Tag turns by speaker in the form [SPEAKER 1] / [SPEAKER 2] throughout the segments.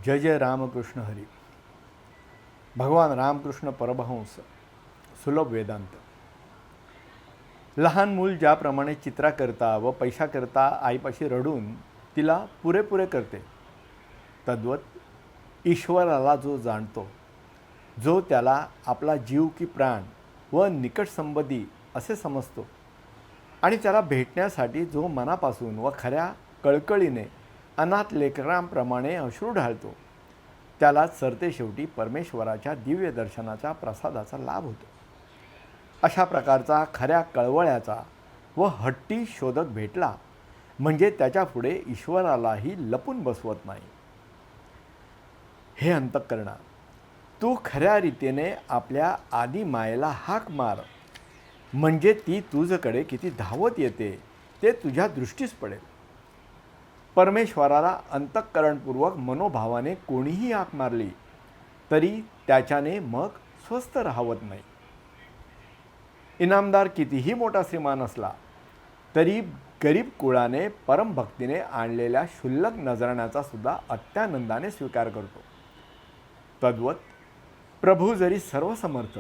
[SPEAKER 1] जय जय रामकृष्ण हरी. भगवान रामकृष्ण परमहंस सुलभ वेदांत. लहान मूल ज्याप्रमाणे चित्राकरता व पैशाकरता आईपाशी रडून तिला पुरेपुरे करते, तद्वत ईश्वराला जो जाणतो, जो त्याला आपला जीव की प्राण व निकट संबंधी असे समजतो आणि त्याला भेटण्यासाठी जो मनापासून व खऱ्या कळकळीने अनाथ लेकरांप्रमाणे अश्रू ढाळतो, त्यालाच सरते शेवटी परमेश्वराच्या दिव्य दर्शनाच्या प्रसादाचा लाभ होतो. अशा प्रकारचा खऱ्या कळवळ्याचा व हट्टी शोधक भेटला म्हणजे त्याच्यापुढे ईश्वरालाही लपून बसवत नाही. हे अंतःकरणा, तू खऱ्या रीतीने आपल्या आदी मायेला हाक मार, म्हणजे ती तुझ्याकडे किती धावत येते ते तुझ्या दृष्टीस पडेल. परमेश्वराला अंतःकरणपूर्वक मनोभावाने कोणीही हाक मारली तरी त्याच्याने मग स्वस्थ राहवत नाही. इनामदार कितीही मोठा श्रीमान असला तरी गरीब कुळाने परमभक्तीने आणलेल्या क्षुल्लक नजराण्याचा सुद्धा अत्यानंदाने स्वीकार करतो. तद्वत प्रभू जरी सर्वसमर्थ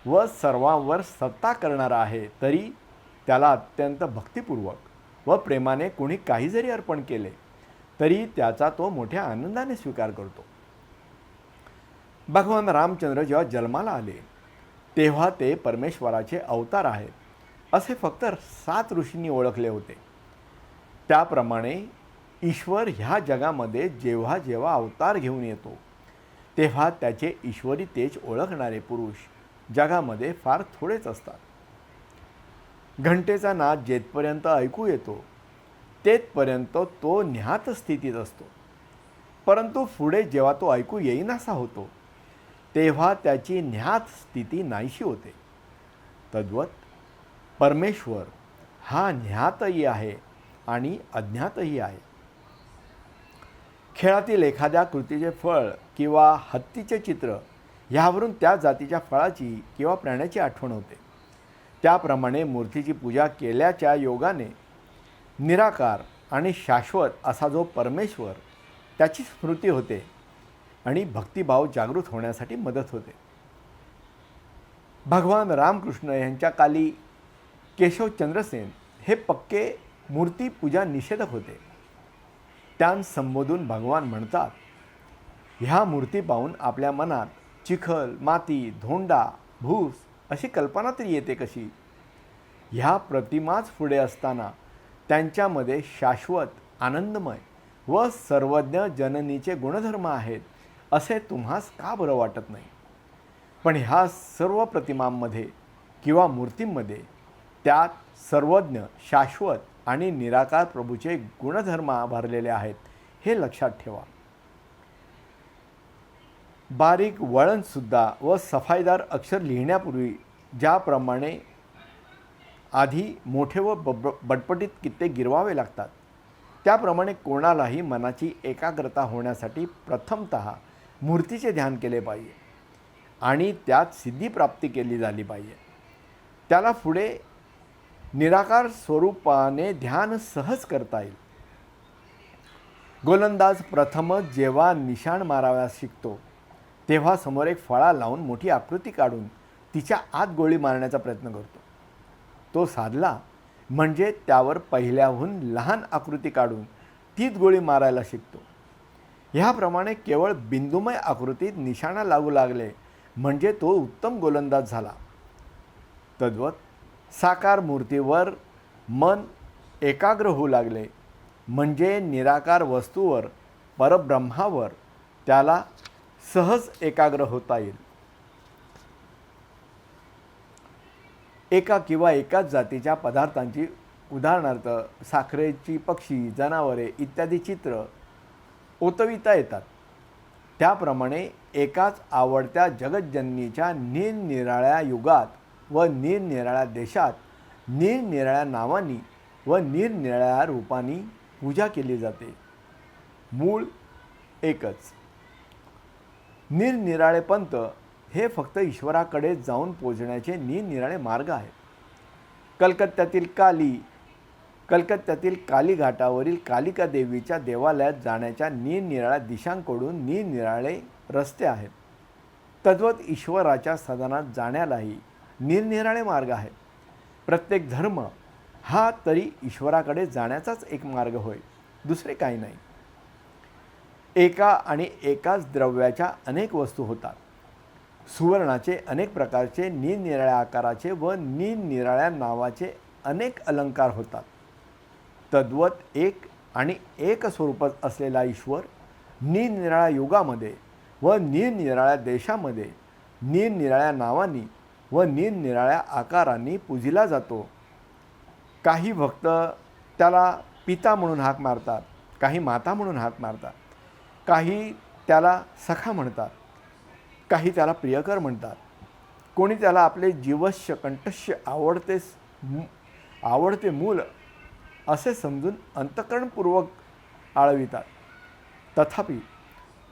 [SPEAKER 1] व सर्वांवर सत्ता करणारा आहे तरी त्याला अत्यंत भक्तिपूर्वक व प्रेमाने कोणी काही जरी अर्पण केले तरी त्याचा तो मोठ्या आनंदाने स्वीकार करतो. भगवान रामचंद्र जेव्हा जन्माला आले तेव्हा ते परमेश्वराचे अवतार आहेत असे फक्त 7 ऋषींनी ओळखले होते. त्याप्रमाणे ईश्वर ह्या जगामध्ये जेव्हा जेव्हा अवतार घेऊन येतो तेव्हा त्याचे ईश्वरी तेज ओळखणारे पुरुष जगामध्ये फार थोडेच असतात. घंटेचा नाद जेथपर्यंत ऐकू येतो तेथपर्यंत तो न्यात स्थितीत असतो, परंतु पुढे जेव्हा तो ऐकू येईनासा होतो तेव्हा त्याची न्यात स्थिती नाहीशी होते. तद्वत परमेश्वर हा ज्ञातही आहे आणि अज्ञातही आहे. खेळातील एखाद्या कृतीचे फळ किंवा हत्तीचे चित्र ह्यावरून त्या जातीच्या फळाची किंवा प्राण्याची आठवण होते. त्याप्रमाणे मूर्तीची पूजा केल्याच्या योगाने निराकार आणि शाश्वत असा जो परमेश्वर त्याची स्मृती होते आणि भक्तिभाव जागृत होण्यासाठी मदत होते. भगवान रामकृष्ण यांच्या काली केशव चंद्रसेन हे पक्के मूर्तीपूजा निषेधक होते. त्यांस संबोधून भगवान म्हणतात, ह्या मूर्ती पाहून आपल्या मनात चिखल, माती, धोंडा, भूस अशी कल्पना तरी येते कशी? ह्या प्रतिमाच पुढे असताना त्यांच्यामध्ये शाश्वत, आनंदमय व सर्वज्ञ जननीचे गुणधर्म आहेत असे तुम्हास का बरं वाटत नाही? पण ह्या सर्व प्रतिमांमध्ये किंवा मूर्तींमध्ये त्यात सर्वज्ञ, शाश्वत आणि निराकार प्रभूचे गुणधर्म भरलेले आहेत हे लक्षात ठेवा. बारीक वळणसुद्धा व सफाईदार अक्षर लिहिण्यापूर्वी ज्याप्रमाणे आधी मोठे व बटपटीत कित्ते गिरवावे लागतात, त्याप्रमाणे कोणालाही मनाची एकाग्रता होण्यासाठी प्रथमतः मूर्तीचे ध्यान केले पाहिजे आणि त्यात सिद्धिप्राप्ती केली झाली पाहिजे. त्याला पुढे निराकार स्वरूपाने ध्यान सहज करता येईल. गोलंदाज प्रथमच जेव्हा निशाण माराव्यास शिकतो तेव्हा समोर एक फळा लावून मोठी आकृती काढून तिच्या आत गोळी मारण्याचा प्रयत्न करतो. तो साधला म्हणजे त्यावर पहिल्याहून लहान आकृती काढून तीच गोळी मारायला शिकतो. ह्याप्रमाणे केवळ बिंदुमय आकृतीत निशाणा लागू लागले म्हणजे तो उत्तम गोलंदाज झाला. तद्वत साकार मूर्तीवर मन एकाग्र होऊ लागले म्हणजे निराकार वस्तूवर, परब्रह्मावर त्याला सहज एकाग्र होता येईल. एका किंवा एकाच जातीच्या पदार्थांची, उदाहरणार्थ साखरेची पक्षी, जनावरे इत्यादी चित्र ओतविता येतात. त्याप्रमाणे एकाच आवडत्या जगज्जननीच्या निरनिराळ्या युगात व निरनिराळ्या देशात निरनिराळ्या नावांनी व निरनिराळ्या रूपांनी पूजा केली जाते. मूळ एकच. निरनिराळे पंथ हे फक्त ईश्वराकडे जाऊन पोचण्याचे निरनिराळे मार्ग आहेत. कलकत्त्यातील काली कलकत्त्यातील काली घाटावरील कालिका देवीच्या देवालयात जाण्याच्या निरनिराळ्या दिशांकडून निरनिराळे रस्ते आहेत. तद्वत ईश्वराच्या सदनात जाण्यालाही निरनिराळे मार्ग आहेत. प्रत्येक धर्म हा तरी ईश्वराकडे जाण्याचाच एक मार्ग होय, दुसरे काही नाही. एका आणि एकाच द्रव्याच्या अनेक वस्तू होतात. सुवर्णाचे अनेक प्रकारचे निरनिराळ्या आकाराचे व निरनिराळ्या नावाचे अनेक अलंकार होतात. तद्वत एक आणि एक स्वरूपात असलेला ईश्वर निरनिराळ्या युगामध्ये व निरनिराळ्या देशामध्ये निरनिराळ्या नावांनी व निरनिराळ्या आकारांनी पूजिला जातो. काही भक्त त्याला पिता म्हणून हाक मारतात, काही माता म्हणून हाक मारतात, काही त्याला सखा म्हणतात, काही त्याला प्रियकर म्हणतात, कोणी त्याला आपले जीवश्य कंठस्य आवडते मूल असे समजून अंतःकरणपूर्वक आळवितात. तथापि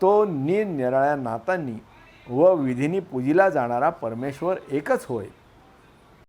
[SPEAKER 1] तो निरनिराळ्या नातांनी व विधींनी पूजिला जाणारा परमेश्वर एकच होय.